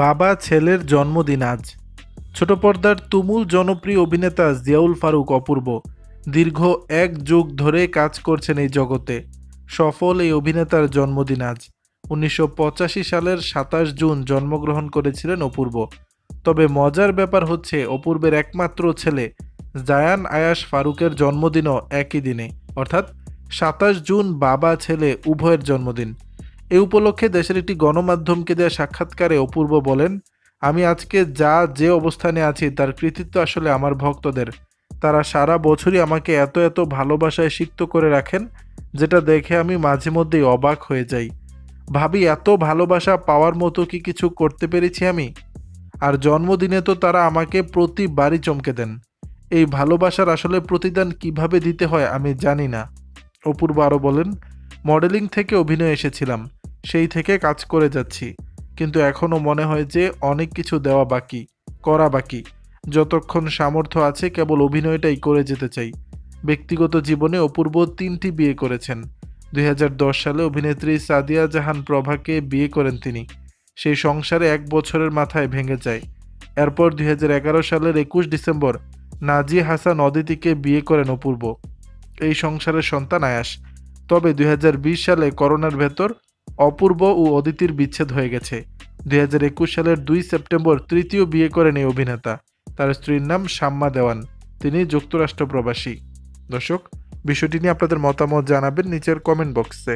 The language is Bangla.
বাবা ছেলের জন্মদিন আজ। ছোট পর্দার তুমুল জনপ্রিয় অভিনেতা জিয়াউল ফারুক অপূর্ব দীর্ঘ 1 যুগ ধরে কাজ করছেন এই জগতে। সফল এই অভিনেতার জন্মদিন আজ। 1985 সালের 27 জুন জন্মগ্রহণ করেছিলেন অপূর্ব। তবে মজার ব্যাপার হচ্ছে অপূর্বের একমাত্র ছেলে জায়ান আয়াশ ফারুকের জন্মদিনও একই দিনে, অর্থাৎ 27 জুন বাবা ছেলে উভয়ের জন্মদিন। এ উপলক্ষে দেশের একটি গণমাধ্যমকে দেওয়া সাক্ষাৎকারে অপূর্ব বলেন, আমি আজকে যে অবস্থানে আছি তার কৃতিত্ব আসলে আমার ভক্তদের। তারা সারা বছরই আমাকে এত এত ভালোবাসায় সিক্ত করে রাখেন, যেটা দেখে আমি মাঝে মধ্যেই অবাক হয়ে যাই। ভাবি এত ভালোবাসা পাওয়ার মতো কি কিছু করতে পেরেছি আমি? আর জন্মদিনে তো তারা আমাকে প্রতিবারই চমকে দেন। এই ভালোবাসার আসলে প্রতিদান কিভাবে দিতে হয় আমি জানি না। অপূর্ব আরও বলেন, মডেলিং থেকে অভিনয় এসেছিলাম, সেই থেকে কাজ করে যাচ্ছি, কিন্তু এখনও মনে হয় যে অনেক কিছু দেওয়া বাকি, করা বাকি। যতক্ষণ সামর্থ্য আছে কেবল অভিনয়টাই করে যেতে চাই। ব্যক্তিগত জীবনে অপূর্ব 3টি বিয়ে করেছেন। 2010 সালে অভিনেত্রী সাদিয়া জাহান প্রভাকে বিয়ে করেন তিনি। সেই সংসারে 1 বছরের মাথায় ভেঙে যায়। এরপর 2011 সালের 21 ডিসেম্বর নাজিয়া হাসান অদিতিকে বিয়ে করেন অপূর্ব। এই সংসারের সন্তান আয়াস। তবে 2020 সালে করোনার ভেতর অপূর্ব ও অদিতির বিচ্ছেদ হয়ে গেছে। 2021 সালের 2 সেপ্টেম্বর তৃতীয় বিয়ে করেন এই অভিনেতা। তার স্ত্রীর নাম শাম্মা দেওয়ান। তিনি যুক্তরাষ্ট্র প্রবাসী। দর্শক, বিষয়টি নিয়ে আপনাদের মতামত জানাবেন নিচের কমেন্ট বক্সে।